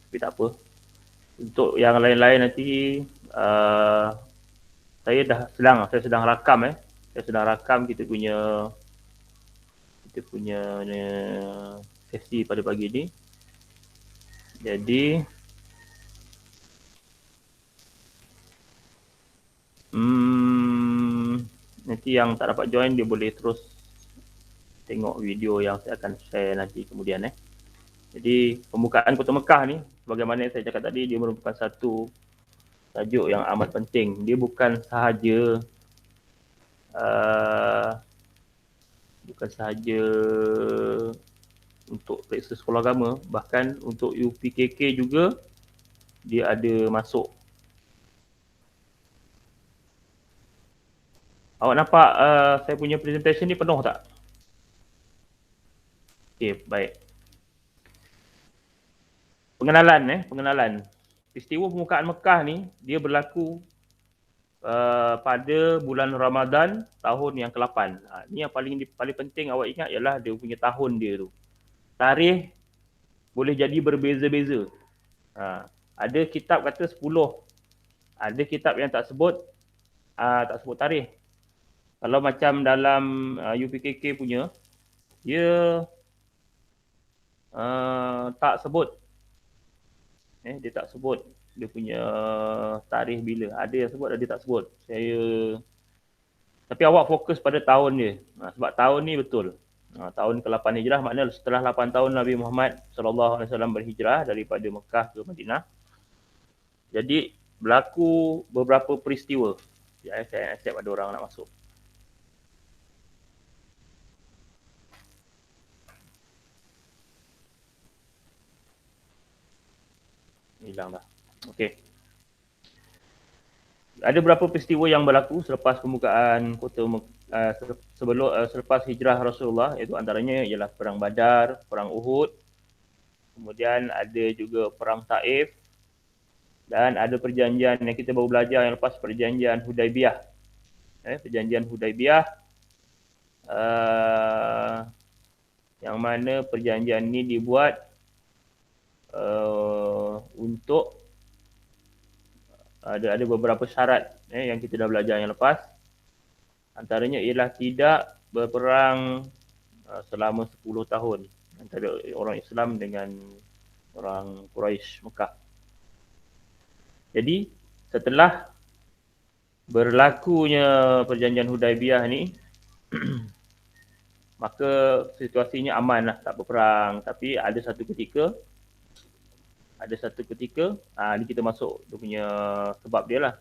Tapi tak apa. Untuk yang lain-lain nanti saya sedang rakam Saya sedang rakam kita punya sesi pada pagi ni. Jadi nanti yang tak dapat join dia boleh terus tengok video yang saya akan share nanti kemudian Jadi pembukaan Kota Mekah ni, bagaimana yang saya cakap tadi, dia merupakan satu tajuk yang amat penting. Dia bukan sahaja untuk periksa sekolah agama, bahkan untuk UPKK juga dia ada masuk. Awak nampak saya punya presentation ni penuh tak? Okey, baik. Pengenalan. Peristiwa pembukaan Mekah ni dia berlaku pada bulan Ramadan tahun yang ke-8. Ni yang paling penting awak ingat ialah dia punya tahun dia tu. Tarikh boleh jadi berbeza-beza. Ada kitab kata 10. Ada kitab yang tak sebut tarikh. Kalau macam dalam UPKK punya, dia tak sebut. Dia tak sebut dia punya tarikh bila. Ada yang sebut, ada tak sebut. Tapi awak fokus pada tahun dia. Sebab tahun ni betul. Tahun ke-8 Hijrah maknanya setelah 8 tahun Nabi Muhammad SAW berhijrah daripada Mekah ke Madinah. Jadi berlaku beberapa peristiwa. Saya accept ada orang nak masuk. Hilang dah. Okey. Ada beberapa peristiwa yang berlaku selepas pembukaan kota selepas hijrah Rasulullah, iaitu antaranya ialah perang Badar, perang Uhud, kemudian ada juga perang Taif, dan ada perjanjian yang kita baru belajar yang lepas, perjanjian Hudaibiyah. Perjanjian Hudaibiyah yang mana perjanjian ni dibuat untuk ada beberapa syarat yang kita dah belajar yang lepas. Antaranya ialah tidak berperang selama 10 tahun antara orang Islam dengan orang Quraisy Mekah. Jadi setelah berlakunya perjanjian Hudaibiyah ni maka situasinya aman lah, tak berperang. Tapi ada satu ketika ni kita masuk dia punya sebab dia lah.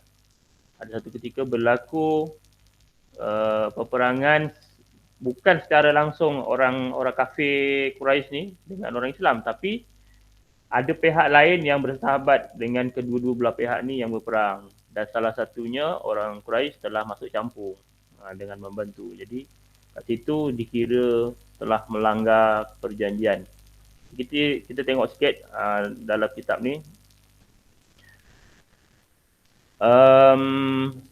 Ada satu ketika berlaku peperangan bukan secara langsung orang kafir Quraisy ni dengan orang Islam, tapi ada pihak lain yang bersahabat dengan kedua-dua belah pihak ni yang berperang, dan salah satunya orang Quraisy telah masuk campur dengan membantu. Jadi kat situ dikira telah melanggar perjanjian. Kita tengok sikit dalam kitab ni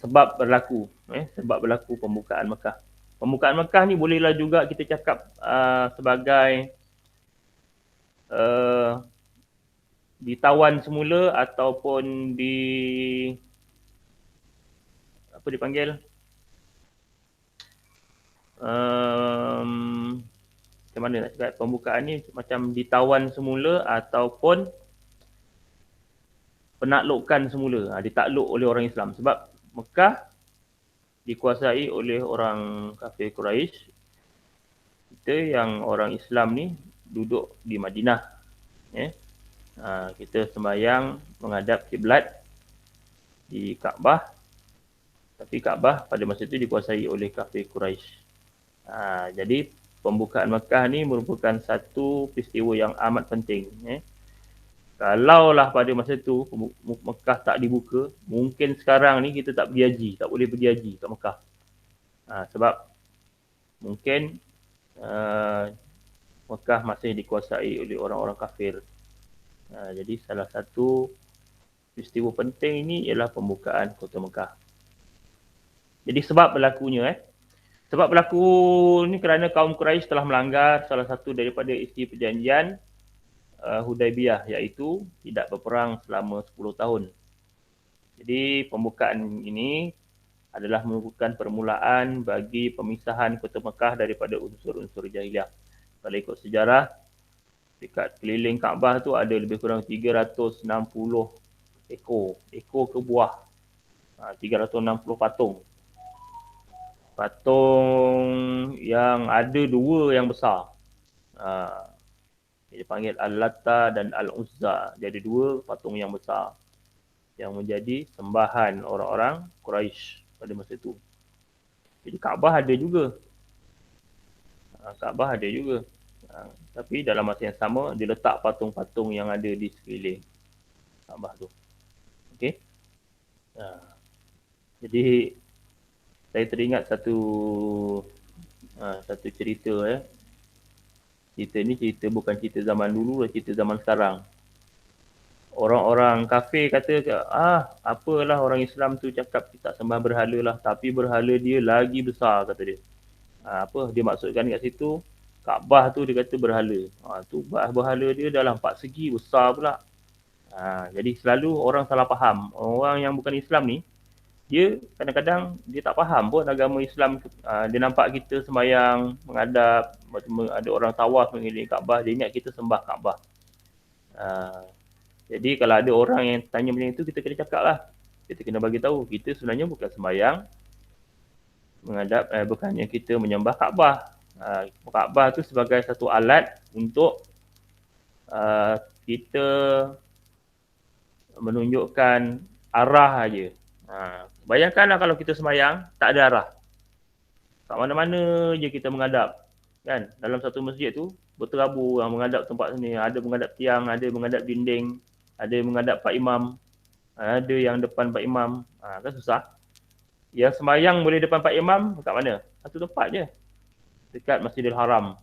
sebab berlaku pembukaan Mekah. Pembukaan Mekah ni bolehlah juga kita cakap sebagai ditawan semula ataupun apa dipanggil macam mana nak cakap, pembukaan ni macam ditawan semula ataupun penaklukan semula. Ditakluk oleh orang Islam sebab Mekah dikuasai oleh orang kafir Quraisy. Kita yang orang Islam ni duduk di Madinah. Kita sembahyang menghadap kiblat di Kaabah. Tapi Kaabah pada masa itu dikuasai oleh kafir Quraisy. Jadi pembukaan Mekah ni merupakan satu peristiwa yang amat penting. Kalaulah pada masa itu Mekah tak dibuka, mungkin sekarang ni kita tak pergi haji, tak boleh pergi haji kat Mekah. Sebab mungkin Mekah masih dikuasai oleh orang-orang kafir. Jadi salah satu peristiwa penting ini ialah pembukaan kota Mekah. Jadi sebab berlakunya sebab berlaku ni kerana kaum Quraisy telah melanggar salah satu daripada isi perjanjian Hudaibiyah, iaitu tidak berperang selama 10 tahun. Jadi pembukaan ini adalah merupakan permulaan bagi pemisahan Kota Mekah daripada unsur-unsur jahiliah. Kalau ikut sejarah, dekat keliling Kaabah tu ada lebih kurang 360 ekor ke buah. 360 patung. Patung yang ada dua yang besar. Dia panggil Al-Latta dan Al-Uzza. Jadi dua patung yang besar yang menjadi sembahan orang-orang Quraisy pada masa itu. Jadi Kaabah ada juga. Tapi dalam masa yang sama, dia letak patung-patung yang ada di sekeliling Kaabah tu. Okey. Jadi saya teringat satu cerita. Cerita ni bukan cerita zaman dulu, cerita zaman sekarang. Orang-orang kafir kata, apalah orang Islam tu cakap kita sembah berhala lah, tapi berhala dia lagi besar, kata dia. Dia maksudkan kat situ, Kaabah tu dia kata berhala. Tu berhala dia dalam 4 segi besar pula. Jadi selalu orang salah faham. Orang yang bukan Islam ni, dia kadang-kadang dia tak faham pun agama Islam. Dia nampak kita sembahyang, menghadap, ada orang tawaf mengelilingi Kaabah, dia ingat kita sembah Kaabah. Jadi kalau ada orang yang tanya macam itu, kita kena cakap lah. Kita kena bagi tahu, kita sebenarnya bukan sembahyang menghadap, bukannya kita menyembah Kaabah. Kaabah tu sebagai satu alat untuk kita menunjukkan arah aja. Bayangkanlah kalau kita sembahyang tak ada arah. Kat mana-mana je kita menghadap. Kan? Dalam satu masjid tu berterabur yang menghadap tempat sini, ada menghadap tiang, ada menghadap dinding, ada menghadap Pak Imam, ada yang depan Pak Imam. Kan susah. Yang sembahyang boleh depan Pak Imam kat mana? Satu tempat je. Dekat Masjidil Haram.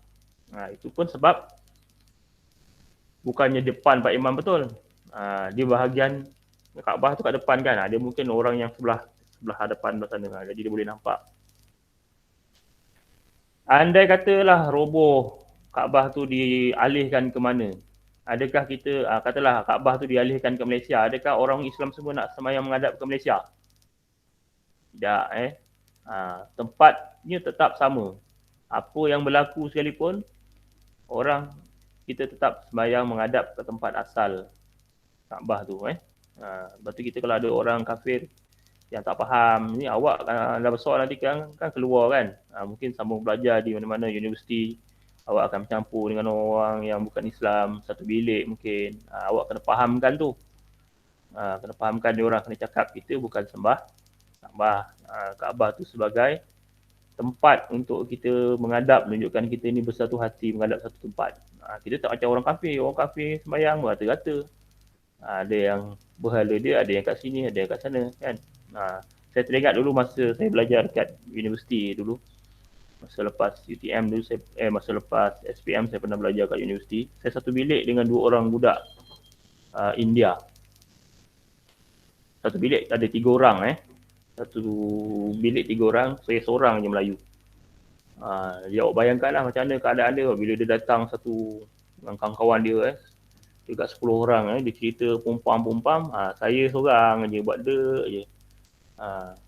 Itu pun sebab bukannya depan Pak Imam betul. Dia bahagian Kaabah tu kat depan kan. Dia mungkin orang yang sebelah hadapan belah sana. Jadi dia boleh nampak. Andai katalah roboh Kaabah tu dialihkan ke mana? Adakah kita, katalah Kaabah tu dialihkan ke Malaysia, adakah orang Islam semua nak sembahyang menghadap ke Malaysia? Tidak. Tempatnya tetap sama. Apa yang berlaku sekalipun, orang kita tetap sembahyang menghadap ke tempat asal Kaabah tu. Lepas tu kita kalau ada orang kafir yang tak faham, ni awak dah besar nanti kan keluar kan. Mungkin sambung belajar di mana-mana universiti, awak akan bercampur dengan orang yang bukan Islam, satu bilik mungkin. Awak kena fahamkan tu. Kena fahamkan dia orang, kena cakap kita bukan sembah Kaabah. Kaabah tu sebagai tempat untuk kita menghadap, menunjukkan kita ni bersatu hati menghadap satu tempat. Kita tak macam orang kafir sembahyang berkata-kata. Ada yang berhala dia, ada yang kat sini, ada yang kat sana kan. Saya teringat dulu masa saya belajar kat universiti dulu. Masa lepas UTM dulu, masa lepas SPM saya pernah belajar kat universiti. Saya satu bilik dengan 2 orang budak India. Satu bilik ada 3 orang Satu bilik 3 orang, saya seorang je Melayu. Dia awak bayangkanlah macam mana keadaan dia bila dia datang satu dengan kawan-kawan dia dekat 10 orang dia cerita pumpam-pumpam, saya seorang je buat dek je.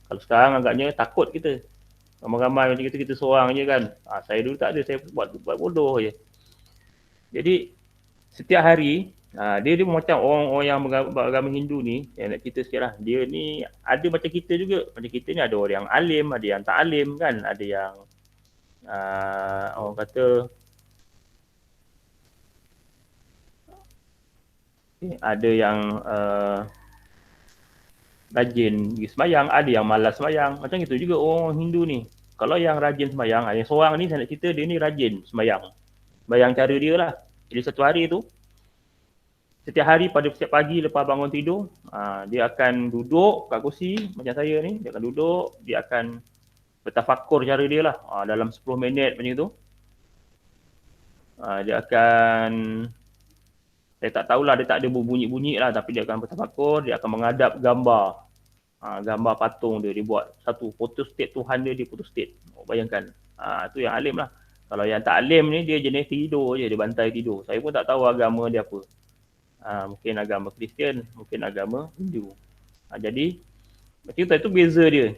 Kalau sekarang agaknya takut kita. Ramai-ramai macam kita seorang je kan. Saya dulu tak ada, saya buat bodoh je. Jadi setiap hari dia macam orang-orang yang beragama Hindu ni, yang nak cerita sikit lah. Dia ni ada macam kita juga. Macam kita ni ada orang yang alim, ada yang tak alim kan. Ada yang orang kata ada yang rajin pergi sembahyang, ada yang malas sembahyang. Macam itu juga orang Hindu ni. Kalau yang rajin sembahyang, yang seorang ni saya nak cerita, dia ni rajin sembahyang. Sembahyang cara dia lah. Jadi satu hari tu, setiap hari pada setiap pagi lepas bangun tidur, dia akan duduk kat kursi macam saya ni. Dia akan duduk, dia akan bertafakur cara dia lah. Dalam 10 minit macam tu. Dia akan, saya tak tahulah, dia tak ada berbunyi-bunyi lah, tapi dia akan bertafakur, dia akan menghadap gambar. Gambar patung dia buat satu photostate Tuhan dia photostate. Bayangkan. Itu yang alim lah. Kalau yang taklim ni dia jenis tidur je, dia bantai tidur. Saya pun tak tahu agama dia apa. Mungkin agama Kristian, mungkin agama Hindu. Jadi macam itu beza dia.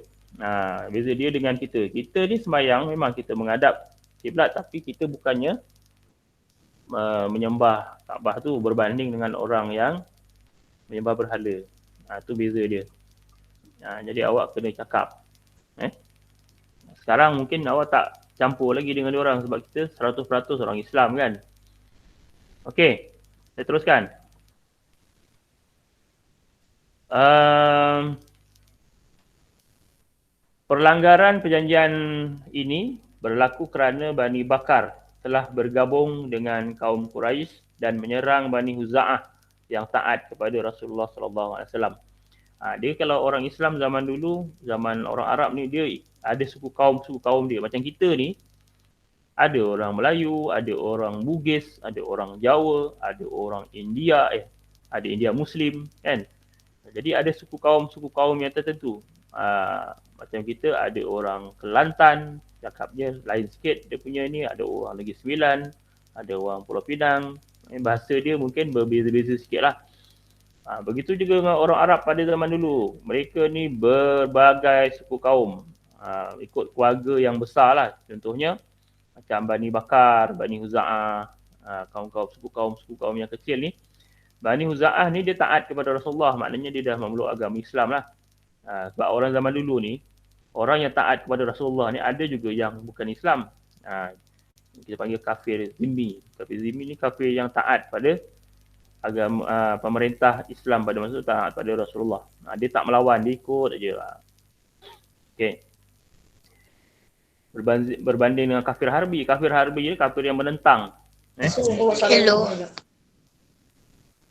Beza dia dengan kita. Kita ni sembahyang memang kita menghadap kiblat, tapi kita bukannya menyembah Kaabah tu berbanding dengan orang yang menyembah berhala. Tu beza dia. Jadi awak kena cakap. Sekarang mungkin awak tak campur lagi dengan dia orang sebab kita 100% orang Islam kan. Okey, saya teruskan. Perlanggaran perjanjian ini berlaku kerana Bani Bakar telah bergabung dengan kaum Quraisy dan menyerang Bani Huza'ah yang taat kepada Rasulullah SAW. Dia kalau orang Islam zaman dulu, zaman orang Arab ni, dia ada suku kaum dia. Macam kita ni, ada orang Melayu, ada orang Bugis, ada orang Jawa, ada orang India, ada India Muslim kan. Jadi ada suku kaum yang tertentu. Macam kita ada orang Kelantan, cakapnya lain sikit dia punya ni, ada orang Negeri Sembilan, ada orang Pulau Pinang, bahasa dia mungkin berbeza-beza sikit lah. Begitu juga dengan orang Arab pada zaman dulu. Mereka ni berbagai suku kaum, ikut keluarga yang besar lah. Contohnya macam Bani Bakar, Bani Huza'ah, suku kaum yang kecil ni. Bani Huza'ah ni dia taat kepada Rasulullah, maknanya dia dah memeluk agama Islam lah. Sebab orang zaman dulu ni, orang yang taat kepada Rasulullah ni ada juga yang bukan Islam. Kita panggil kafir zimmi. Kafir zimmi ni kafir yang taat pada agama pemerintah Islam pada masa itu, taat pada Rasulullah. Dia tak melawan, dia ikut aja. Okey. Berbanding dengan kafir harbi. Kafir harbi ni kafir yang menentang. Hello.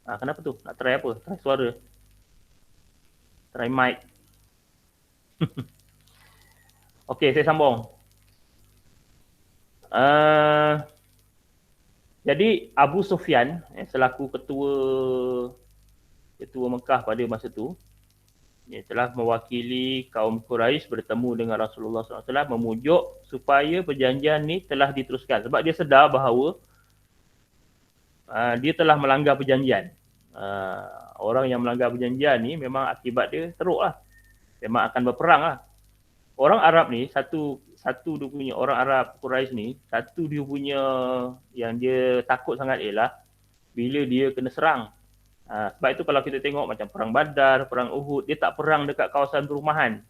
Kenapa tu? Nak try apa? Try suara. Try mic. Okey, saya sambung. Jadi Abu Sufyan selaku ketua Mekah pada masa itu, dia telah mewakili kaum Quraisy bertemu dengan Rasulullah SAW memujuk supaya perjanjian ni telah diteruskan. Sebab dia sedar bahawa dia telah melanggar perjanjian. Orang yang melanggar perjanjian ni memang akibat dia teruk lah. Memang akan berperang lah. Orang Arab ni, satu dia punya orang Arab Quraisy ni, satu dia punya yang dia takut sangat ialah bila dia kena serang. Sebab itu kalau kita tengok macam perang Badar, perang Uhud, dia tak perang dekat kawasan perumahan.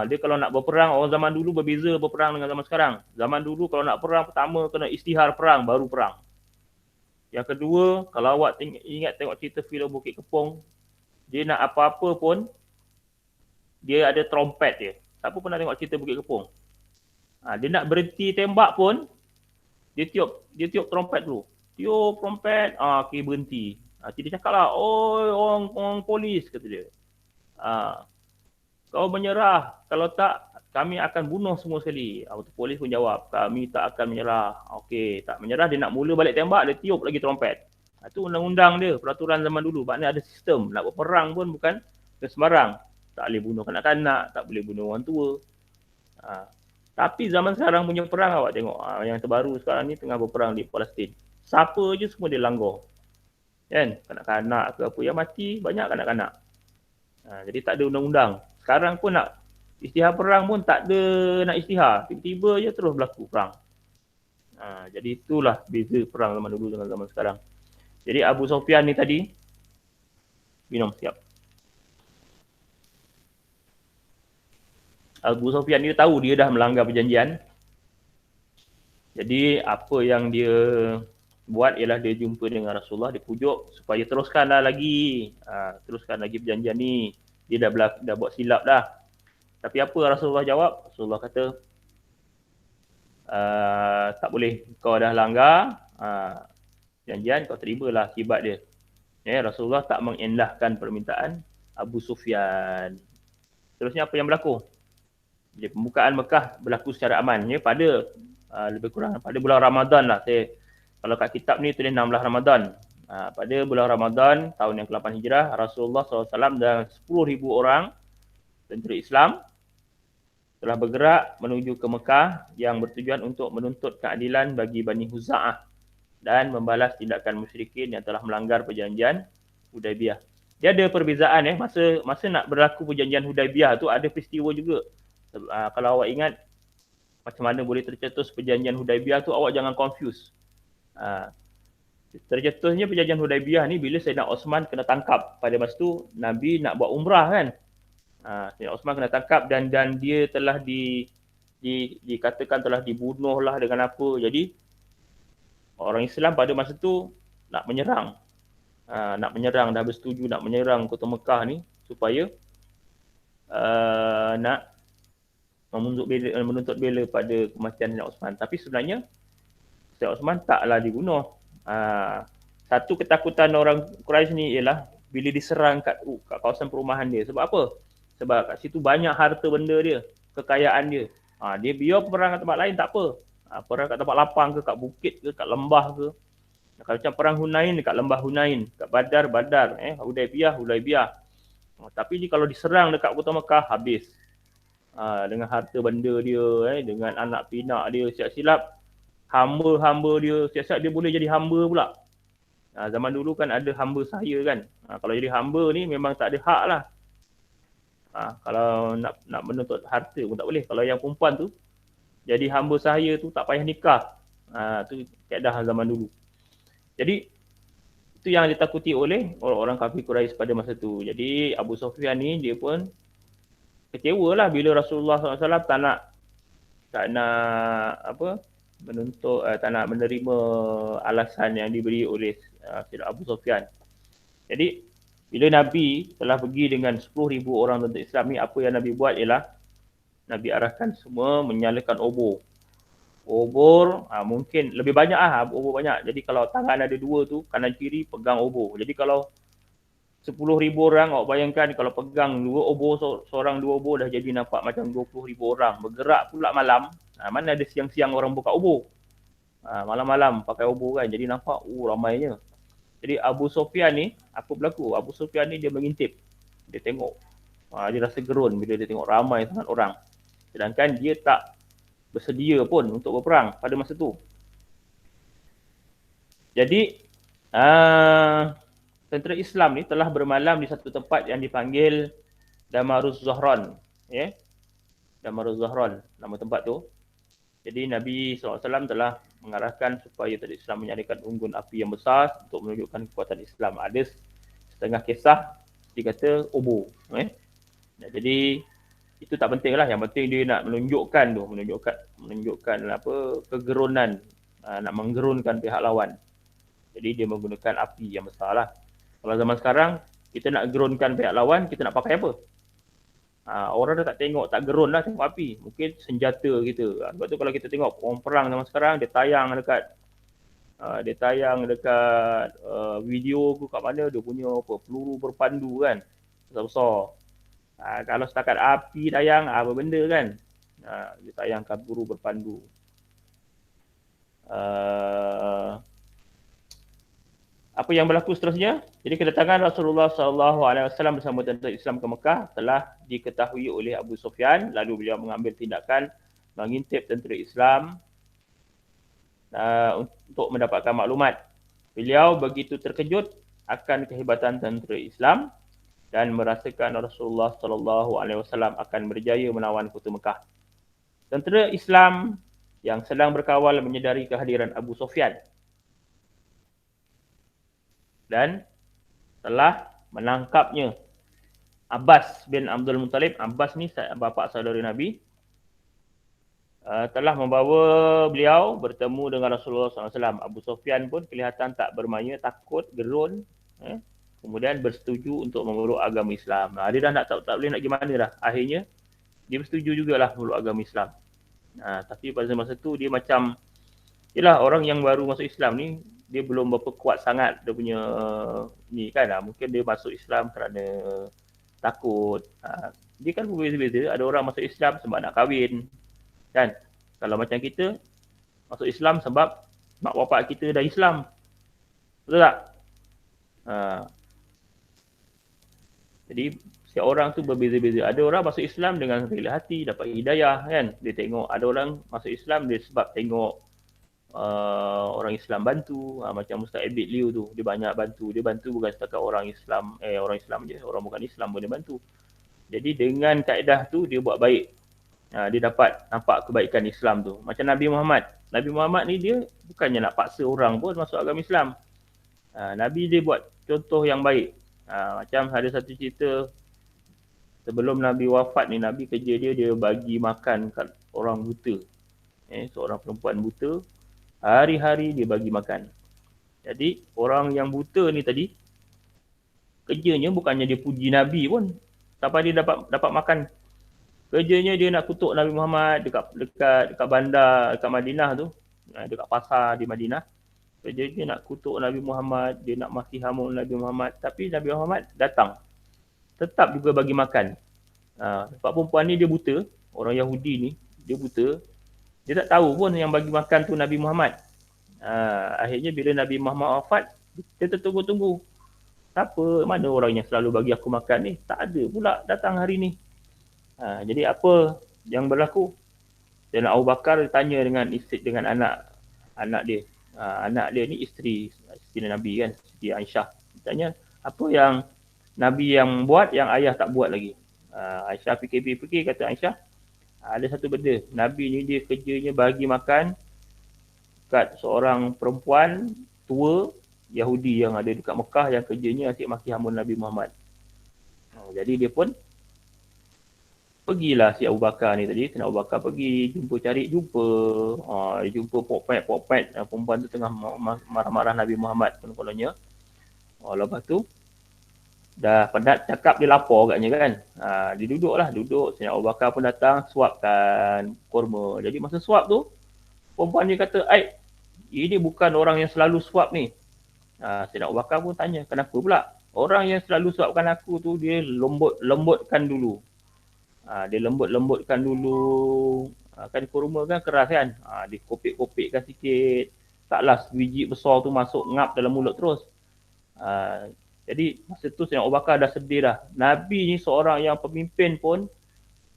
Dia kalau nak berperang, orang zaman dulu berbeza berperang dengan zaman sekarang. Zaman dulu kalau nak perang, pertama kena isytihar perang, baru perang. Yang kedua, kalau awak ingat tengok cerita filem Bukit Kepong, dia nak apa-apa pun, dia ada trompet dia. Siapa pernah tengok cerita Bukit Kepong? Dia nak berhenti tembak pun, dia tiup trompet dulu. Tiup trompet, okay, berhenti. Dia cakap lah, orang polis, kata dia. Kau menyerah, kalau tak, kami akan bunuh semua sekali. Polis pun jawab, kami tak akan menyerah. Okey, tak menyerah, dia nak mula balik tembak, dia tiup lagi trompet. Itu undang-undang dia, peraturan zaman dulu. Maknanya ada sistem, nak berperang pun bukan sembarang. Tak boleh bunuh kanak-kanak, tak boleh bunuh orang tua. Tapi zaman sekarang punya perang, awak tengok, yang terbaru sekarang ni tengah berperang di Palestin. Siapa je semua dia langgar. Kan? Kanak-kanak ke apa yang mati, banyak kanak-kanak. Jadi tak ada undang-undang. Sekarang pun nak isytihar perang pun tak ada nak isytihar. Tiba-tiba je terus berlaku perang. Jadi itulah beza perang zaman dulu dengan zaman sekarang. Jadi Abu Sufyan ni tadi, minum siap. Abu Sufyan ni tahu dia dah melanggar perjanjian. Jadi apa yang dia buat ialah dia jumpa dengan Rasulullah, dia pujuk supaya teruskanlah lagi. Teruskan lagi perjanjian ni. Dia dah buat silap dah. Tapi apa Rasulullah jawab? Rasulullah kata, tak boleh, kau dah langgar perjanjian, kau terimalah akibat dia. Rasulullah tak mengendahkan permintaan Abu Sufyan. Terusnya apa yang berlaku? Jadi pembukaan Mekah berlaku secara aman. Pada lebih kurang pada bulan Ramadan lah. Kalau kat kitab ni tulis 16 Ramadan. Pada bulan Ramadan tahun yang ke-8 Hijrah, Rasulullah SAW dan 10,000 orang tentera Islam telah bergerak menuju ke Mekah yang bertujuan untuk menuntut keadilan bagi Bani Huza'ah dan membalas tindakan musyrikin yang telah melanggar perjanjian Hudaibiyah. Dia ada perbezaan masa nak berlaku perjanjian Hudaibiyah tu ada peristiwa juga. Kalau awak ingat macam mana boleh tercetus perjanjian Hudaibiyah tu, awak jangan confuse. Tercetusnya perjanjian Hudaibiyah ni bila Sayyidina Osman kena tangkap. Pada masa tu Nabi nak buat umrah kan. Sayyidina Osman kena tangkap dan dia telah dikatakan telah dibunuh lah dengan apa. Jadi orang Islam pada masa tu nak menyerang. Dah bersetuju nak menyerang kota Mekah ni supaya nak menuntut bela pada kematian Sayyidina Osman. Tapi sebenarnya Sayyidina Osman taklah dibunuh. Satu ketakutan orang Quraisy ni ialah bila diserang kat kawasan perumahan dia. Sebab apa? Sebab kat situ banyak harta benda dia, kekayaan dia. Dia biar perang kat tempat lain tak apa. Perang kat tempat lapang ke, kat bukit ke, kat lembah ke. Kalau macam perang Hunain dekat lembah Hunain, kat Badar, Hudaibiyah. Tapi ni kalau diserang dekat kota Mekah, habis. Dengan harta benda dia, dengan anak pinak dia, siap-siap hamba-hamba dia, siap-siap dia boleh jadi hamba pula. Zaman dulu kan ada hamba sahaya kan. Kalau jadi hamba ni memang tak ada hak lah. Kalau nak menuntut harta pun tak boleh. Kalau yang perempuan tu jadi hamba sahaya tu tak payah nikah. Tu kaedah zaman dulu. Jadi itu yang ditakuti oleh orang-orang kafir Quraisy pada masa tu. Jadi Abu Sufyan ni dia pun kecewa lah bila Rasulullah SAW tak nak menerima alasan yang diberi oleh Sayyidina Abu Sufyan. Jadi bila Nabi telah pergi dengan 10,000 orang tentera Islam ni, apa yang Nabi buat ialah Nabi arahkan semua menyalakan obor. Mungkin lebih banyak obor banyak. Jadi kalau tangan ada dua tu, kanan kiri pegang obor. Jadi kalau 10,000 orang, awak bayangkan kalau pegang dua obor, seorang dua obor dah jadi nampak macam 20,000 orang. Bergerak pula malam. Mana ada siang-siang orang buka obor. Malam-malam pakai obor kan. Jadi nampak ramainya. Jadi Abu Sufyan ni, apa berlaku? Abu Sufyan ni dia mengintip. Dia tengok. Dia rasa gerun bila dia tengok ramai sangat orang. Sedangkan dia tak bersedia pun untuk berperang pada masa tu. Jadi tentera Islam ni telah bermalam di satu tempat yang dipanggil Damaruz Zahran. Damaruz Zahran nama tempat tu. Jadi Nabi SAW telah mengarahkan supaya tentera Islam menyalakan unggun api yang besar untuk menunjukkan kekuatan Islam. Ada setengah kisah dikata obor. Jadi itu tak penting lah. Yang penting dia nak menunjukkan kegerunan, nak menggerunkan pihak lawan. Jadi dia menggunakan api yang besar lah. Kalau zaman sekarang kita nak gerunkan pihak lawan, kita nak pakai apa? Orang dah tak tengok, tak gerun lah tengok api. Mungkin senjata kita. Sebab tu kalau kita tengok orang perang zaman sekarang, dia tayang dekat video ke kat mana, dia punya peluru berpandu kan. Besar-besar. Kalau setakat api tayang, apa benda kan. Dia tayangkan peluru berpandu. Apa yang berlaku seterusnya? Jadi kedatangan Rasulullah SAW bersama tentera Islam ke Mekah telah diketahui oleh Abu Sufyan. Lalu beliau mengambil tindakan mengintip tentera Islam untuk mendapatkan maklumat. Beliau begitu terkejut akan kehebatan tentera Islam dan merasakan Rasulullah SAW akan berjaya menawan kota Mekah. Tentera Islam yang sedang berkawal menyedari kehadiran Abu Sufyan dan telah menangkapnya. Abbas bin Abdul Muttalib, Abbas ni bapa saudara Nabi, telah membawa beliau bertemu dengan Rasulullah SAW. Abu Sufyan pun kelihatan tak bermaya, takut, gerun, kemudian bersetuju untuk memeluk agama Islam. Dia dah tak boleh nak gimana dah. Akhirnya dia bersetuju jugalah memeluk agama Islam. Tapi pada masa tu dia macam, yelah orang yang baru masuk Islam ni, dia belum berapa kuat sangat dia punya ni kan. Mungkin dia masuk Islam kerana takut. Dia kan berbeza-beza. Ada orang masuk Islam sebab nak kahwin kan. Kalau macam kita masuk Islam sebab mak bapak kita dah Islam. Betul tak? Jadi setiap orang tu berbeza-beza. Ada orang masuk Islam dengan rela hati, dapat hidayah kan. Dia tengok, ada orang masuk Islam dia sebab tengok orang Islam bantu, macam Ustaz Abid Liu tu, dia banyak bantu. Dia bantu bukan setakat orang Islam je, orang bukan Islam pun dia bantu. Jadi dengan kaedah tu dia buat baik. Dia dapat nampak kebaikan Islam tu. Macam Nabi Muhammad. Nabi Muhammad ni dia bukannya nak paksa orang pun masuk agama Islam. Nabi dia buat contoh yang baik. Macam ada satu cerita sebelum Nabi wafat ni, Nabi kerja dia bagi makan kat orang buta. Seorang perempuan buta, hari-hari dia bagi makan. Jadi orang yang buta ni tadi, kerjanya bukannya dia puji Nabi pun sampai dia dapat makan. Kerjanya dia nak kutuk Nabi Muhammad dekat bandar, dekat Madinah tu, dekat pasar di Madinah. Kerja dia nak kutuk Nabi Muhammad, dia nak maki hamun Nabi Muhammad. Tapi Nabi Muhammad datang, tetap juga bagi makan. Sebab perempuan ni dia buta, orang Yahudi ni, dia buta. Dia tak tahu pun yang bagi makan tu Nabi Muhammad. Akhirnya bila Nabi Muhammad wafat, dia tertunggu-tunggu. Siapa, mana orang yang selalu bagi aku makan ni? Tak ada pula datang hari ni. Jadi apa yang berlaku? Dan Abu Bakar tanya dengan anak dia. Anak dia ni isteri Nabi kan, isteri Aisyah. Tanya, apa yang Nabi yang buat yang ayah tak buat lagi? Aisyah fikir-fikir kata Aisyah, ada satu benda. Nabi ni dia kerjanya bagi makan kat seorang perempuan tua Yahudi yang ada dekat Mekah yang kerjanya asyik maki hamun Nabi Muhammad. Jadi dia pun pergilah si Abu Bakar ni tadi, Abu Bakar pergi jumpa. Dia jumpa pokpet perempuan tu tengah marah-marah Nabi Muhammad kononnya. Lepas tu dah penat cakap, dia lapor agaknya kan. Dia duduk. Sayyidina Abu Bakar pun datang suapkan kurma. Jadi masa suap tu perempuan ni kata, ini bukan orang yang selalu suap ni. Sayyidina Abu Bakar pun tanya, kenapa pula? Orang yang selalu suapkan aku tu dia lembutkan dulu. Dia lembutkan dulu. Kan kurma kan keras kan. Dia kopik-kopikkan sikit. Taklah biji besar tu masuk ngap dalam mulut terus. Jadi masa tu Sayyidina Abu Bakar dah sedih dah. Nabi ni seorang yang pemimpin pun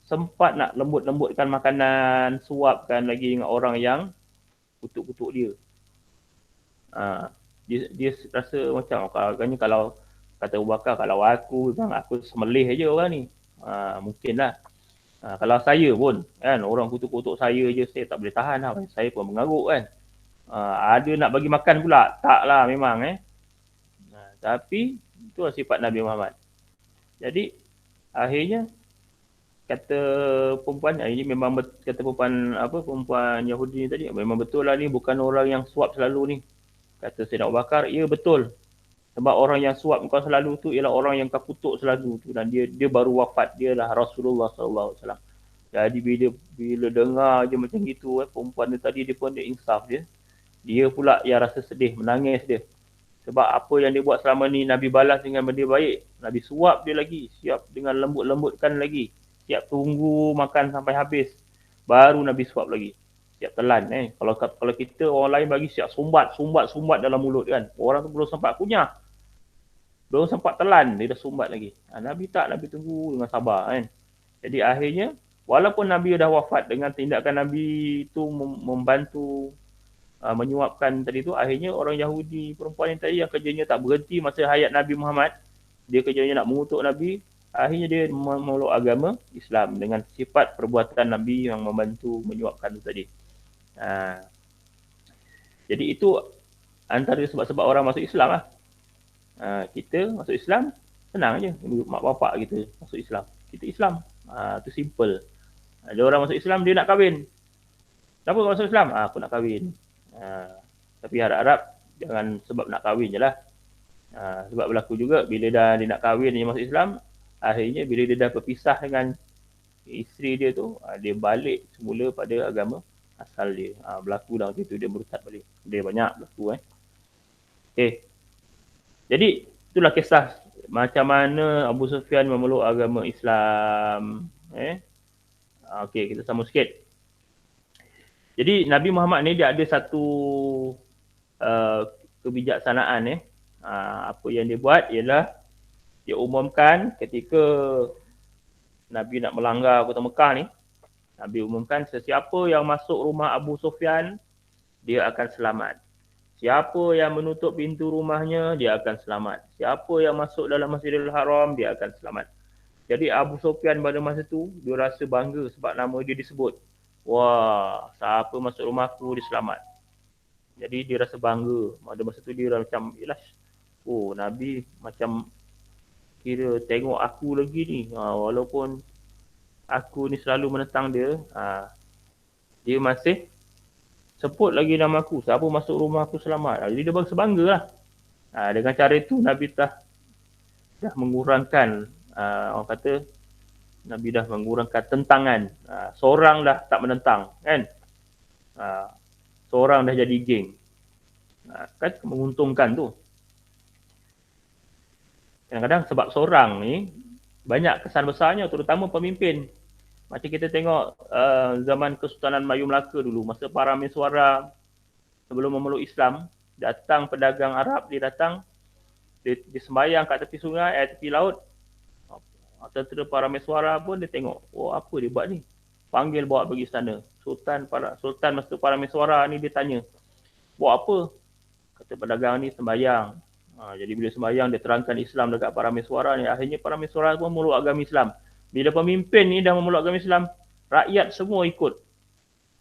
sempat nak lembut-lembutkan makanan, suapkan lagi dengan orang yang kutuk-kutuk dia. Dia rasa macam agaknya kalau kata Abu Bakar, kalau aku semelih aja orang ni. Mungkinlah. Kalau saya pun kan, orang kutuk-kutuk saya je, saya tak boleh tahan lah. Saya pun mengarut kan. Ada nak bagi makan pula? Taklah memang tapi itulah sifat Nabi Muhammad. Jadi akhirnya kata perempuan ini memang kata perempuan Yahudi ni tadi, memang betul lah ni bukan orang yang suap selalu ni. Kata Sayyidina Abu Bakar, ya betul. Sebab orang yang suap kau selalu tu ialah orang yang kau kutuk selalu tu, dan dia baru wafat, dia lah Rasulullah sallallahu alaihi wasallam. Jadi bila dengar je macam gitu perempuan tu tadi, dia pun dia insaf dia. Dia pula yang rasa sedih, menangis dia. Sebab apa yang dia buat selama ni Nabi balas dengan benda baik. Nabi suap dia lagi, siap dengan lembut-lembutkan lagi. Siap tunggu makan sampai habis, baru Nabi suap lagi. Siap telan Kalau kita orang lain bagi siap sumbat dalam mulut kan. Orang tu belum sempat kunyah, belum sempat telan, dia dah sumbat lagi. Nabi tak, Nabi tunggu dengan sabar kan. Jadi akhirnya walaupun Nabi dah wafat, dengan tindakan Nabi tu membantu menyuapkan tadi tu, akhirnya orang Yahudi perempuan yang tadi yang kerjanya tak berhenti masa hayat Nabi Muhammad, dia kerjanya nak mengutuk Nabi, akhirnya dia memeluk agama Islam dengan sifat perbuatan Nabi yang membantu menyuapkan tu tadi. Jadi itu antara sebab-sebab orang masuk Islam lah. Kita masuk Islam senang je, mak bapak kita masuk Islam, kita Islam. Tu simple. Ada orang masuk Islam dia nak kahwin. Kenapa masuk Islam? Aku nak kahwin. Tapi harap-harap jangan sebab nak kahwin je lah. Sebab berlaku juga bila dia nak kahwin, dia masuk Islam, akhirnya bila dia dah berpisah dengan isteri dia tu, dia balik semula pada agama asal dia. Berlaku dah waktu tu, dia murtad balik. Dia banyak berlaku Jadi itulah kisah macam mana Abu Sufyan memeluk agama Islam. Kita sambung sikit. Jadi Nabi Muhammad ni dia ada satu kebijaksanaan. Apa yang dia buat ialah dia umumkan ketika Nabi nak melanggar kota Mekah ni, Nabi umumkan sesiapa yang masuk rumah Abu Sufyan, dia akan selamat. Siapa yang menutup pintu rumahnya, dia akan selamat. Siapa yang masuk dalam Masjidil Haram, dia akan selamat. Jadi Abu Sufyan pada masa tu, dia rasa bangga sebab nama dia disebut. Wah, siapa masuk rumahku, dia selamat. Jadi dia rasa bangga. Pada masa tu dia macam, yelah, oh Nabi macam kira tengok aku lagi ni. Walaupun aku ni selalu menentang dia, dia masih sebut lagi nama aku. Siapa masuk rumah aku selamat. Jadi dia bangsa bangga lah. Dengan cara itu Nabi dah mengurangkan, orang kata Nabi dah mengurangkan tentangan. Seorang dah tak menentang, kan? Seorang dah jadi geng. Kan menguntungkan tu. Kadang-kadang sebab seorang ni banyak kesan besarnya, terutama pemimpin. Macam kita tengok zaman Kesultanan Melayu Melaka dulu, masa para Meswara sebelum memeluk Islam, datang pedagang Arab, dia datang, dia sembahyang kat tepi sungai, tepi laut. Tentera para Meswara pun dia tengok, oh apa dia buat ni? Panggil bawa pergi istana. Sultan masa para Meswara ni dia tanya, buat apa? Kata pedagang ni sembahyang. Jadi bila sembahyang dia terangkan Islam dekat para Meswara ni, akhirnya para Meswara pun memeluk agama Islam. Bila pemimpin ni dah memeluk agama Islam, rakyat semua ikut.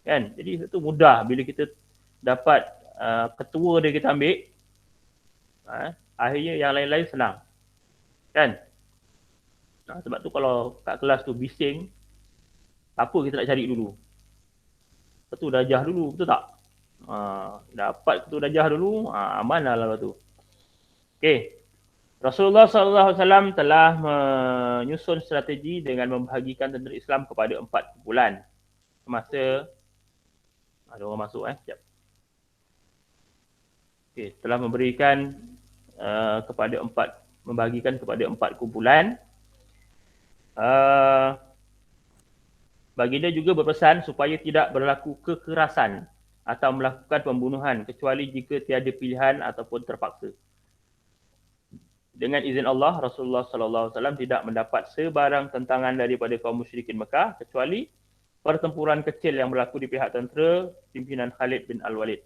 Kan? Jadi itu mudah bila kita dapat ketua dia kita ambil, akhirnya yang lain-lain senang. Kan? Sebab tu kalau kat kelas tu bising, apa kita nak cari dulu? Ketua darjah dulu, betul tak? Dapat ketua darjah dulu, amanah lah tu. Okey. Rasulullah SAW telah menyusun strategi dengan membahagikan tentera Islam kepada 4 kumpulan. Semasa ada orang masuk sekejap. Okey, telah memberikan membahagikan kepada 4 kumpulan. Baginda juga berpesan supaya tidak berlaku kekerasan atau melakukan pembunuhan kecuali jika tiada pilihan ataupun terpaksa. Dengan izin Allah, Rasulullah SAW tidak mendapat sebarang tentangan daripada kaum musyrikin Mekah kecuali pertempuran kecil yang berlaku di pihak tentera pimpinan Khalid bin Al-Walid.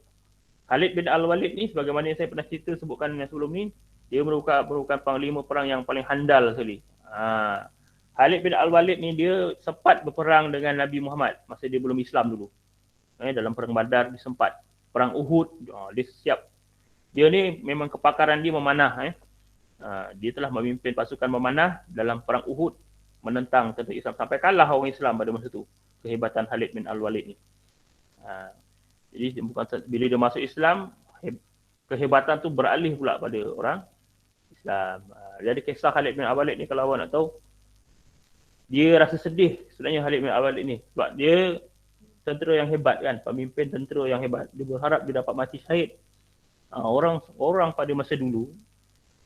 Khalid bin Al-Walid ni, sebagaimana yang saya pernah cerita sebutkan yang sebelum ni, dia merupakan panglima perang yang paling handal sekali. Khalid bin Al-Walid ni dia sempat berperang dengan Nabi Muhammad masa dia belum Islam dulu. Dalam perang Badar dia sempat. Perang Uhud, dia siap. Dia ni memang kepakaran dia memanah. Dia telah memimpin pasukan memanah dalam perang Uhud menentang tentera Islam sampai kalah orang Islam pada masa tu. Kehebatan Khalid bin Al-Walid ni. Jadi bila dia masuk Islam, kehebatan tu beralih pula pada orang Islam. Jadi kisah Khalid bin Al-Walid ni kalau awak nak tahu, dia rasa sedih sebenarnya Khalid bin Al-Walid ni sebab dia tentera yang hebat kan, pemimpin tentera yang hebat. Dia berharap dia dapat mati syahid. Orang pada masa dulu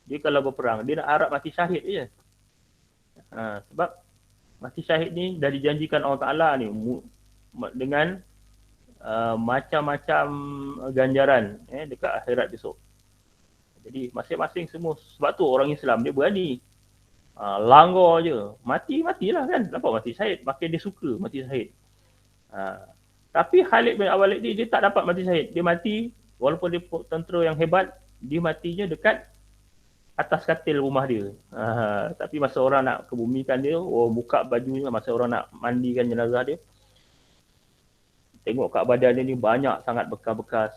dia kalau berperang, dia nak harap mati syahid je. Sebab mati syahid ni dah dijanjikan Allah Ta'ala ni dengan macam-macam ganjaran dekat akhirat besok. Jadi masing-masing semua, sebab tu orang Islam dia berani. Langgar je, matilah kan. Nampak mati syahid, makin dia suka mati syahid. Tapi Khalid bin Al-Walid ni dia tak dapat mati syahid. Dia mati, walaupun dia tentera yang hebat, dia matinya dekat atas katil rumah dia. Tapi masa orang nak kebumikan dia, buka bajunya, masa orang nak mandikan jenazah dia, tengok kat badan dia ni banyak sangat bekas-bekas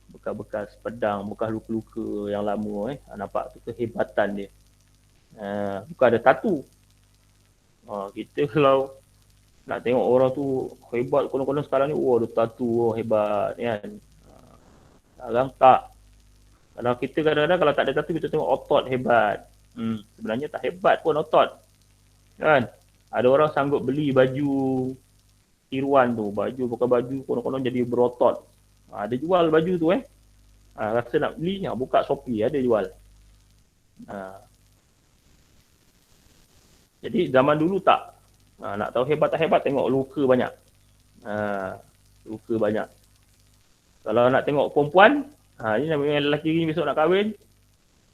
bekas-bekas pedang, bekas luka-luka yang lama. Nampak tu kehebatan dia. Bukan ada tatu. Kita kalau nak tengok orang tu hebat, konon-konon sekarang ni, ada tatu, hebat kan. Sekarang tak. Kalau kita kadang-kadang kalau tak ada tatu, kita tengok otot hebat. Sebenarnya tak hebat pun otot. Kan? Ada orang sanggup beli baju tiruan tu. Bukan baju, konon-konon jadi berotot. Ada jual baju tu rasa nak beli, buka Shopee, ada jual. Jadi zaman dulu tak. Nak tahu hebat tak hebat, tengok luka banyak. Luka banyak. Kalau nak tengok perempuan, ini namanya lelaki ni besok nak kahwin,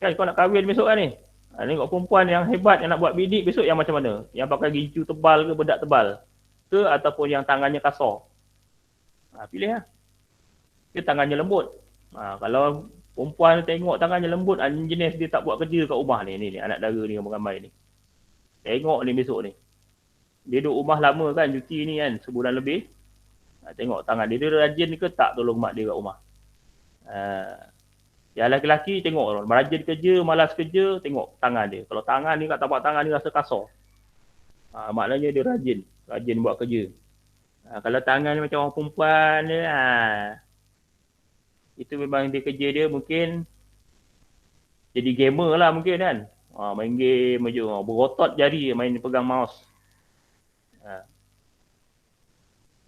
Kan kau nak kahwin besok kan ni. Tengok perempuan yang hebat yang nak buat bidik besok yang macam mana? Yang pakai gincu tebal ke bedak tebal? Ke ataupun yang tangannya kasar? Pilih lah. Ke tangannya lembut. Kalau perempuan tengok tangannya lembut, jenis dia tak buat kerja kat rumah ni. Ni anak dara ni ramai ni. Tengok ni besok ni. Dia duduk rumah lama kan, cuti ni kan, sebulan lebih. Tengok tangan dia rajin ke tak tolong mak dia kat rumah. Yang lelaki tengok rajin kerja, malas kerja, tengok tangan dia. Kalau tangan ni kat tapak tangan ni rasa kasar. Maknanya dia rajin buat kerja. Kalau tangan ni macam orang perempuan dia, itu memang dia kerja dia mungkin jadi gamer lah mungkin kan. Main game je, berotot jari main pegang mouse.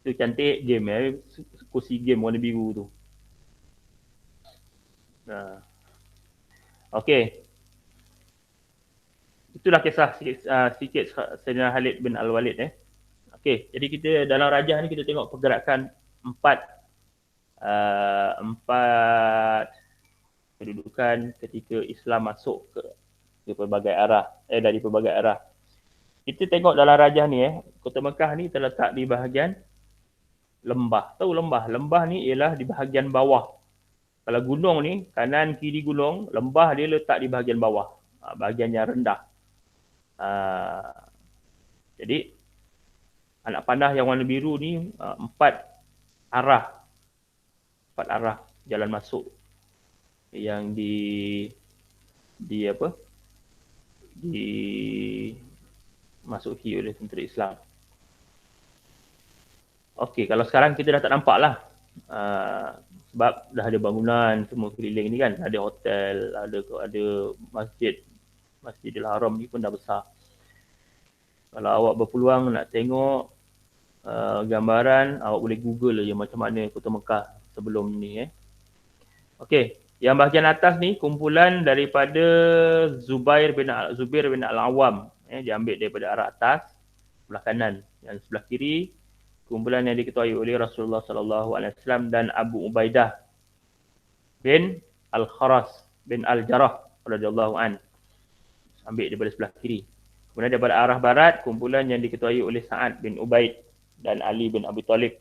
Itu cantik game kursi game warna biru tu. Okey. Itulah kisah sikit Sayyidina Khalid bin Al-Walid. Okey, jadi kita dalam Rajah ni kita tengok pergerakan empat kedudukan ketika Islam masuk ke pelbagai arah, dari pelbagai arah. Kita tengok dalam Rajah ni Kota Mekah ni terletak di bahagian lembah. Tahu lembah? Lembah ni ialah di bahagian bawah. Kalau gunung ni, kanan kiri gunung, lembah dia letak di bahagian bawah. Bahagian yang rendah. Jadi, anak panah yang warna biru ni, empat arah jalan masuk yang dimasuki oleh tentera Islam. Okey, kalau sekarang kita dah tak nampak lah. Sebab dah ada bangunan semua keliling ni kan. Ada hotel, ada Masjidil Haram ni pun dah besar. Kalau awak berpeluang nak tengok gambaran, awak boleh google je macam mana Kota Mekah sebelum ni. Okey, yang bahagian atas ni kumpulan daripada Zubair bin Al-Awwam. Diambil daripada arah atas, sebelah kanan. Yang sebelah kiri, kumpulan yang diketuai oleh Rasulullah SAW dan Abu Ubaidah bin Al-Kharas bin Al-Jarrah radhiyallahu an. Ambil daripada sebelah kiri. Kemudian daripada arah barat, kumpulan yang diketuai oleh Sa'ad bin Ubaid dan Ali bin Abi Talib.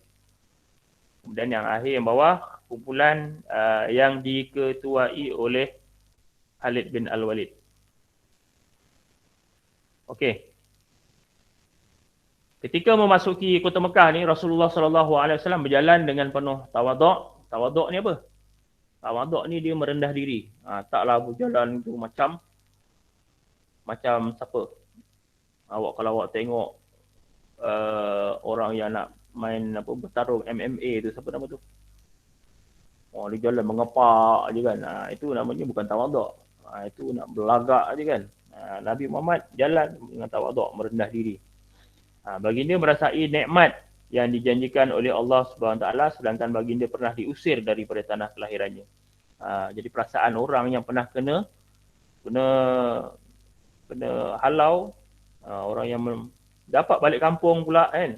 Kemudian yang akhir yang bawah, kumpulan yang diketuai oleh Khalid bin Al-Walid. Okey. Ketika memasuki Kota Mekah ni, Rasulullah SAW berjalan dengan penuh tawaduk. Tawaduk ni apa? Tawaduk ni dia merendah diri. Taklah berjalan tu macam siapa? Kalau awak tengok orang yang nak main bertarung MMA tu, siapa nama tu? Dia jalan mengepak je kan. Itu namanya bukan tawaduk. Itu nak berlagak je kan. Nabi Muhammad jalan dengan tawaduk, merendah diri. Baginda merasai nikmat yang dijanjikan oleh Allah SWT, sedangkan baginda pernah diusir daripada tanah kelahirannya. Jadi perasaan orang yang pernah kena halau, orang yang dapat balik kampung pula kan.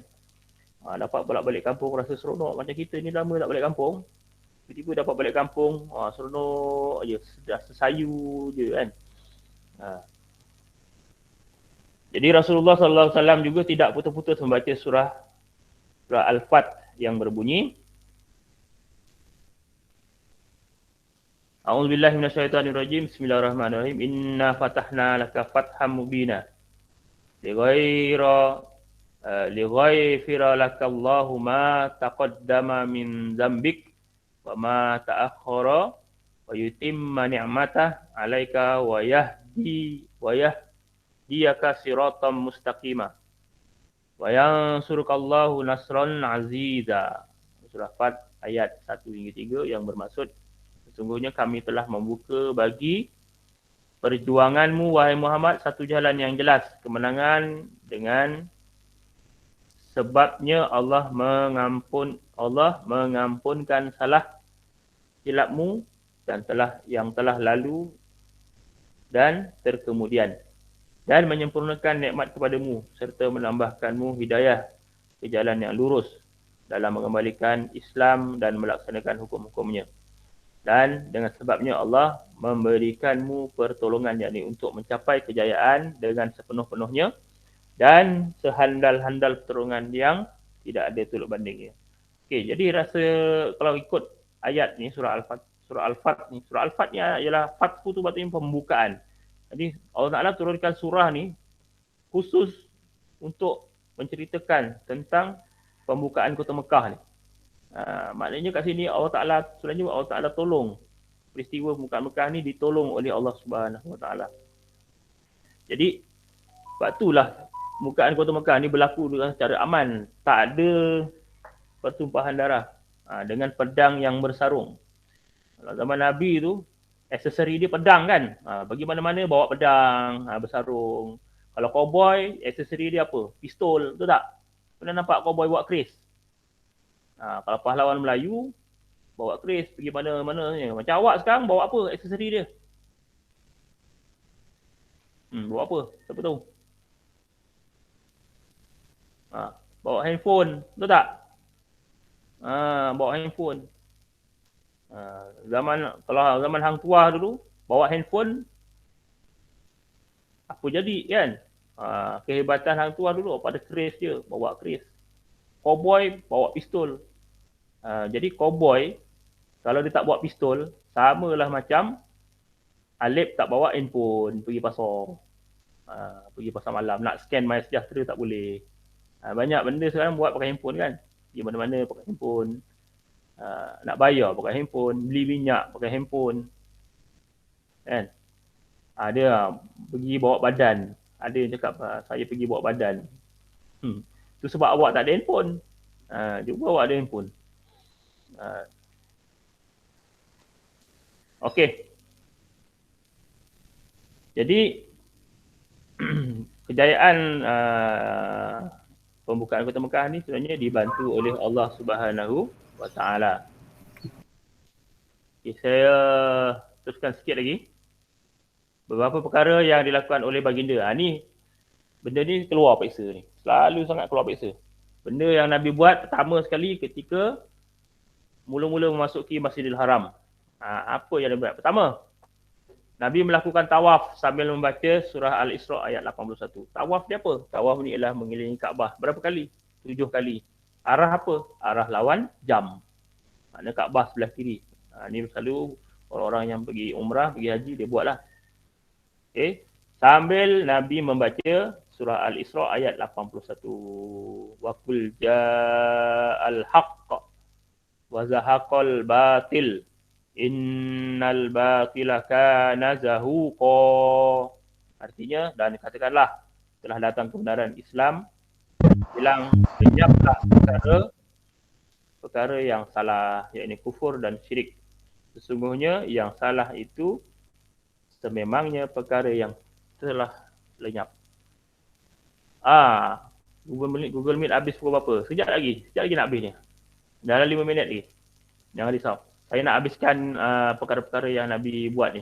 Dapat balik kampung rasa seronok. Macam kita ni lama nak balik kampung, tiba-tiba dapat balik kampung, seronok je, dah sesayu je kan. Jadi Rasulullah SAW juga tidak putus-putus membaca surah Al-Fat yang berbunyi, A'udzubillahi minasyaitonirrajim. Bismillahirrahmanirrahim. Inna fatahna laka fatham mubina. Lighayfira laka Allahu ma taqaddama min dzambik wa ma ta'akhkhara wa yutimma ni'matah 'alaika wa yahdiyaka siratam mustaqima wa yansurukallahu nasran 'aziza. Surah Fat ayat 1 hingga 3 yang bermaksud, sesungguhnya kami telah membuka bagi perjuanganmu wahai Muhammad satu jalan yang jelas kemenangan, dengan sebabnya Allah mengampunkan salah silapmu dan yang telah lalu dan terkemudian, dan menyempurnakan nikmat kepadamu serta menambahkanmu hidayah ke jalan yang lurus dalam mengembalikan Islam dan melaksanakan hukum-hukumnya. Dan dengan sebabnya Allah memberikanmu pertolongan, yakni untuk mencapai kejayaan dengan sepenuh-penuhnya dan sehandal-handal pertolongan yang tidak ada tolak bandingnya. Okey, jadi rasa kalau ikut ayat ni surah Al-Fat ni, surah Al-Fat ni ialah fathu tu maksudnya pembukaan. Jadi Allah Taala turunkan surah ni khusus untuk menceritakan tentang pembukaan kota Mekah ni. Maknanya kat sini Allah Taala sebenarnya Allah Taala tolong peristiwa pembukaan Mekah ni ditolong oleh Allah Subhanahu Wa Taala. Jadi sebab itulah pembukaan kota Mekah ni berlaku dengan secara aman, tak ada pertumpahan darah dengan pedang yang bersarung. Kalau zaman Nabi tu aksesori dia pedang kan. Pergi mana-mana bawa pedang, bersarung. Kalau cowboy, aksesori dia apa? Pistol, betul tak? Pernah nampak cowboy bawa keris? Kalau pahlawan Melayu, bawa keris pergi mana-mana. Macam awak sekarang bawa apa aksesori dia? Bawa apa? Siapa tahu? Bawa handphone, betul tak? Bawa handphone. Kalau zaman hang tua dulu, bawa handphone, apa jadi kan? Kehebatan hang tua dulu, apa ada keris je, bawa keris. Cowboy, bawa pistol. Jadi cowboy, kalau dia tak bawa pistol, samalah macam Alip tak bawa handphone pergi pasar. Pergi pasar malam, nak scan MySejahtera tak boleh. Banyak benda sekarang buat pakai handphone kan. Pergi mana-mana pakai handphone. Nak bayar pakai handphone, beli minyak pakai handphone. Kan? Ada pergi bawa badan. Ada yang cakap saya pergi bawa badan. Itu sebab awak tak ada handphone. Cuba awak ada handphone. Okey. Jadi kejayaan pembukaan kota Mekah ni sebenarnya dibantu oleh Allah Subhanahu Wa Taala. Okay, saya teruskan sikit lagi. Beberapa perkara yang dilakukan oleh baginda. Benda ni keluar peksa ni. Selalu sangat keluar peksa. Benda yang Nabi buat pertama sekali ketika mula-mula memasuki Masjidil Haram. Apa yang Nabi buat? Pertama, Nabi melakukan tawaf sambil membaca surah Al-Isra ayat 81. Tawaf dia apa? Tawaf ni ialah mengelilingi Kaabah. Berapa kali? 7 kali. Arah apa? Arah lawan jam. Maknanya Kaabah sebelah kiri. Ni selalu orang-orang yang pergi umrah, pergi haji, dia buatlah. Okay. Sambil Nabi membaca surah Al-Isra ayat 81. Wa qul ja'al haqq wa zahaqal batil. Innal batila kana zahuqa. Artinya, dan katakanlah telah datang kebenaran Islam, bilang lenyaplah perkara yang salah, yakni kufur dan syirik. Sesungguhnya yang salah itu sememangnya perkara yang telah lenyap. Google Meet habis pukul berapa? Sekejap lagi nak habis ni. Dalam 5 minit lagi. Jangan risau. Saya nak habiskan perkara-perkara yang Nabi buat ni.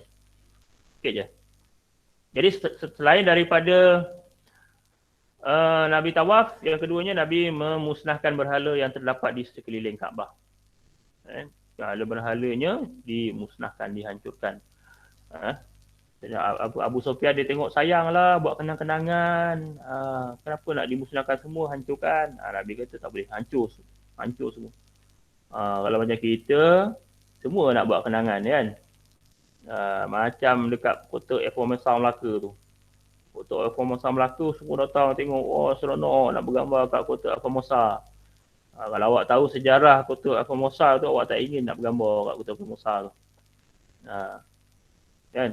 Sikit je. Jadi selain daripada Nabi tawaf, yang keduanya Nabi memusnahkan berhala yang terdapat di sekeliling Kaabah. Berhala-berhalanya dimusnahkan, dihancurkan. Abu Sufyan dia tengok sayanglah buat kenang-kenangan. Kenapa nak dimusnahkan semua, hancurkan? Nabi kata tak boleh, hancur semua. Kalau macam kita, semua nak buat kenangan kan. Macam dekat kota Formosa Melaka tu. Kota Formosa Melaka semua datang tengok, seronok nak bergambar kat kota Formosa. Kalau awak tahu sejarah kota Formosa tu, awak tak ingin nak bergambar kat kota Formosa tu. Kan?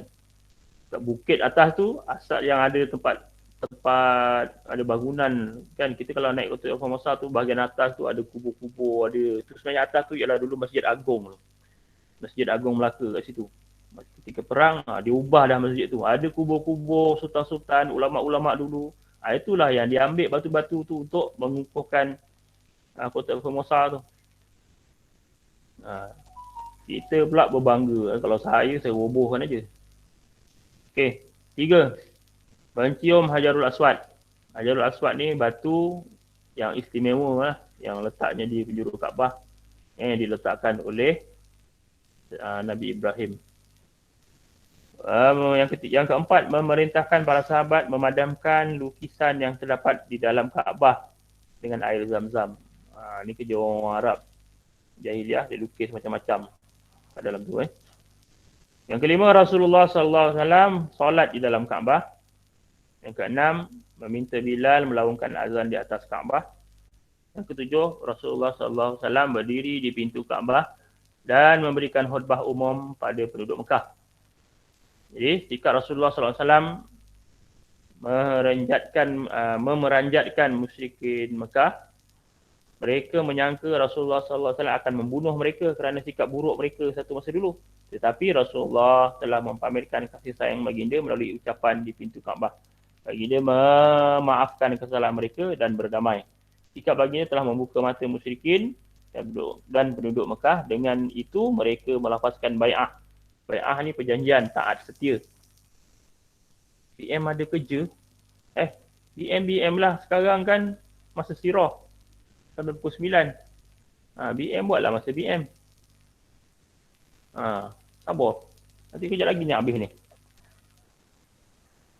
Kat bukit atas tu, asal yang ada tempat ada bangunan kan. Kita kalau naik kota Formosa tu, bahagian atas tu ada kubur-kubur, ada tu sebenarnya atas tu ialah dulu Masjid Agong tu. Masjid Agong Melaka kat situ. Ketika perang, dia ubah dah masjid tu. Ada kubur-kubur sultan-sultan, ulama-ulama dulu. Itulah yang diambil batu-batu tu untuk mengukuhkan kota Formosa tu. Kita pula berbangga. Kalau saya robohkan aja. Okey, 3. Mencium Hajarul Aswad. Hajarul Aswad ni batu yang istimewa lah, yang letaknya di penjuru Kaabah, yang diletakkan oleh Nabi Ibrahim. Yang keempat, memerintahkan para sahabat memadamkan lukisan yang terdapat di dalam Kaabah dengan air zam-zam. Ni kerja orang Arab jahiliah, dia lukis macam-macam kat dalam tu. Yang kelima, Rasulullah SAW solat di dalam Kaabah. Yang keenam, meminta Bilal melaungkan azan di atas Kaabah. Yang ketujuh, Rasulullah SAW berdiri di pintu Kaabah dan memberikan khutbah umum pada penduduk Mekah. Jadi, ketika Rasulullah SAW memeranjatkan musyrikin Mekah, mereka menyangka Rasulullah SAW akan membunuh mereka kerana sikap buruk mereka satu masa dulu. Tetapi Rasulullah telah mempamerkan kasih sayang baginda melalui ucapan di pintu Kaabah. Baginda memaafkan kesalahan mereka dan berdamai. Sikap baginda telah membuka mata musyrikin dan penduduk Mekah. Dengan itu mereka melafazkan bai'ah. Bai'ah ni perjanjian taat setia. BM ada kerja? BM lah. Sekarang kan masa sirah. Sampai pukul 9. BM buatlah masa BM. Sabar. Nanti kejap lagi ni habis ni.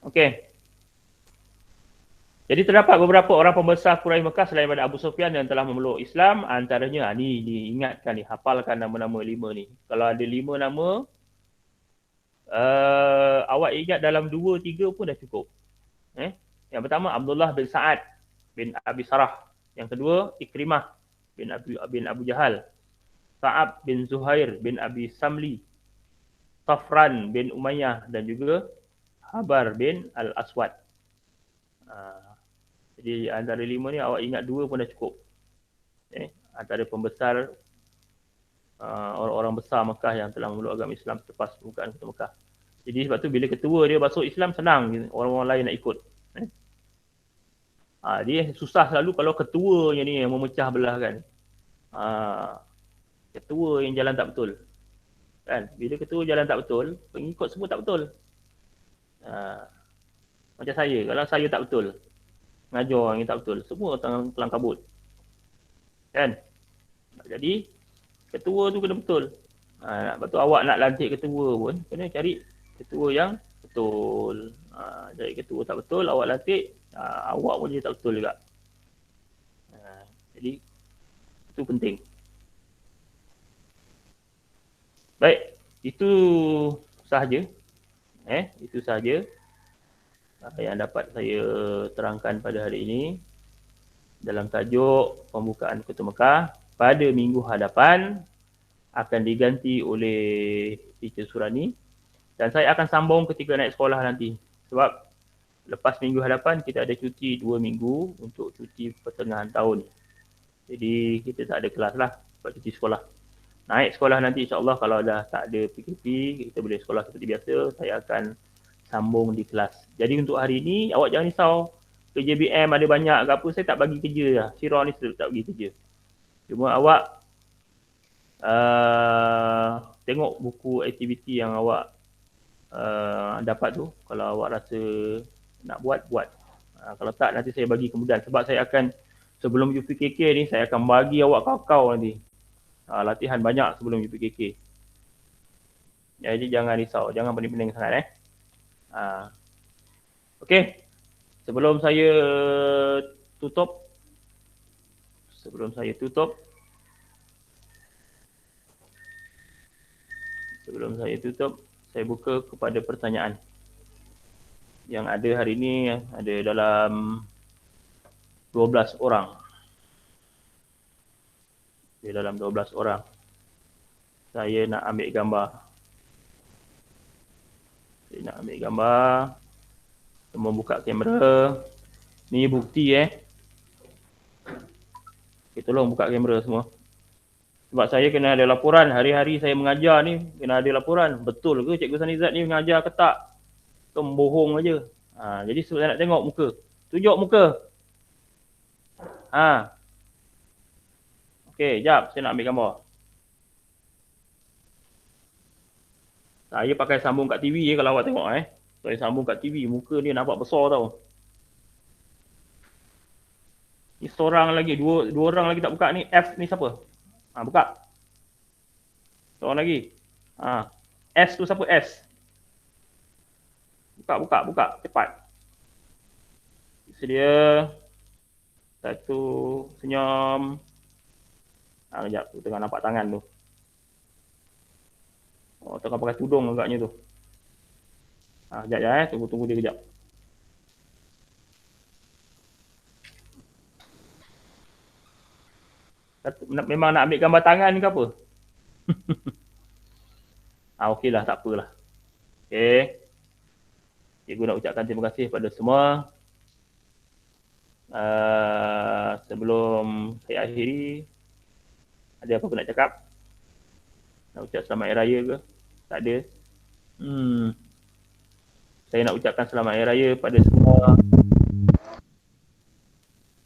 Okey. Jadi terdapat beberapa orang pembesar Quraisy Mekah selain daripada Abu Sufyan yang telah memeluk Islam. Antaranya, ni diingatkan ni, hafalkan nama-nama 5 ni. Kalau ada 5 nama, awak ingat dalam 2-3 pun dah cukup. Yang pertama, Abdullah bin Sa'ad bin Abi Sarah. Yang kedua, Ikrimah bin Abu Jahal. Sa'ab bin Zuhair bin Abi Samli. Safran bin Umayyah dan juga Habar bin Al-Aswad. Jadi antara 5 ni awak ingat 2 pun dah cukup. Antara pembesar orang-orang besar Mekah yang telah memeluk agama Islam selepas pembukaan kota Mekah. Jadi sebab tu bila ketua dia masuk Islam, senang orang-orang lain nak ikut. Dia susah selalu kalau ketuanya ni yang memecah belah kan. Ketua yang jalan tak betul. Kan? Bila ketua jalan tak betul, pengikut semua tak betul. Macam saya, kalau saya tak betul, ngajar orang yang tak betul, semua telang kabut. Kan? Jadi, ketua tu kena betul. Lepas tu awak nak lantik ketua pun, kena cari ketua yang betul. Cari ketua tak betul, awak lantik, awak pun jadi tak betul juga. Jadi, itu penting. Baik, itu sahaja. Itu sahaja yang dapat saya terangkan pada hari ini dalam tajuk pembukaan kota Mekah. Pada minggu hadapan akan diganti oleh Teacher Surani dan saya akan sambung ketika naik sekolah nanti. Sebab lepas minggu hadapan kita ada cuti 2 minggu untuk cuti pertengahan tahun. Jadi kita tak ada kelas lah sebab cuti sekolah. Naik sekolah nanti insya-Allah kalau dah tak ada PKP, kita boleh sekolah seperti biasa, saya akan sambung di kelas. Jadi untuk hari ini awak jangan risau. Kerja BM ada banyak ke apa, saya tak bagi kerja lah. Syirah ni saya tak bagi kerja. Cuma awak tengok buku aktiviti yang awak dapat tu. Kalau awak rasa nak buat. Kalau tak nanti saya bagi kemudahan. Sebab saya akan, sebelum UPKK ni, saya akan bagi awak kakao nanti. Latihan banyak sebelum UPKK. Jadi jangan risau, jangan pening-pening sangat Okey. Sebelum saya tutup, saya buka kepada pertanyaan. Yang ada hari ini ada dalam 12 orang. Dalam 12 orang. Saya nak ambil gambar. Semua buka kamera. Ni bukti Okay, tolong buka kamera semua. Sebab saya kena ada laporan. Hari-hari saya mengajar ni, kena ada laporan. Betul ke Cikgu Sanizat ni mengajar ke tak? Ke bohong aja. Jadi saya nak tengok muka. Tunjuk muka. Okey, jap. Saya nak ambil gambar. Saya pakai sambung kat TV kalau awak tengok Saya sambung kat TV. Muka dia nampak besar tau. Ni seorang lagi. Dua orang lagi tak buka ni. F ni siapa? Buka. Seorang lagi. S tu siapa S? Buka. Cepat. Sedia. Satu. Senyum. Sekejap. Tu tengah nampak tangan tu. Oh, tengah pakai tudung agaknya tu. Sekejap ya. Tunggu dia kejap. Memang nak ambil gambar tangan ke apa? Okeylah, tak apalah. Okey. Cikgu nak ucapkan terima kasih kepada semua. Sebelum saya akhiri, ada apa-apa nak cakap? Nak ucap selamat hari raya ke? Tak ada. Saya nak ucapkan selamat hari raya pada semua.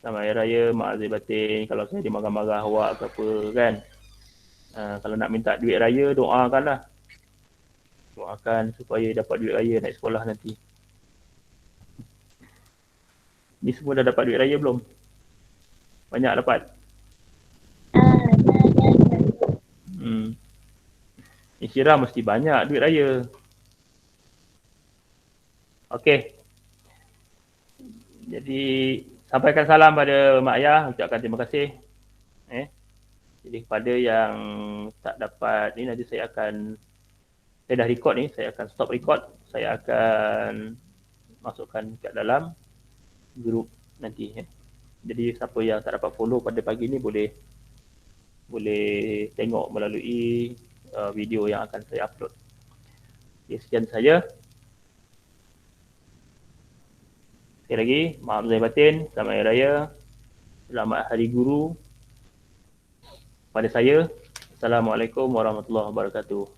Selamat hari raya, maaf zahir batin kalau saya dimarah-marah awak ke apa kan. Kalau nak minta duit raya, doakanlah. Doakan supaya dapat duit raya naik sekolah nanti. Ni semua dah dapat duit raya belum? Banyak dapat? Isyirah mesti banyak duit raya. Okey. Jadi sampaikan salam pada mak ayah, ucapkan terima kasih. Jadi kepada yang tak dapat ni, nanti saya dah record ni, saya akan stop record. Saya akan masukkan kat dalam grup nanti. Jadi siapa yang tak dapat follow pada pagi ni boleh tengok melalui video yang akan saya upload. Okay, sekian saja. Sekali lagi, maaf zahir batin, selamat hari raya, selamat hari guru pada saya. Assalamualaikum warahmatullahi wabarakatuh.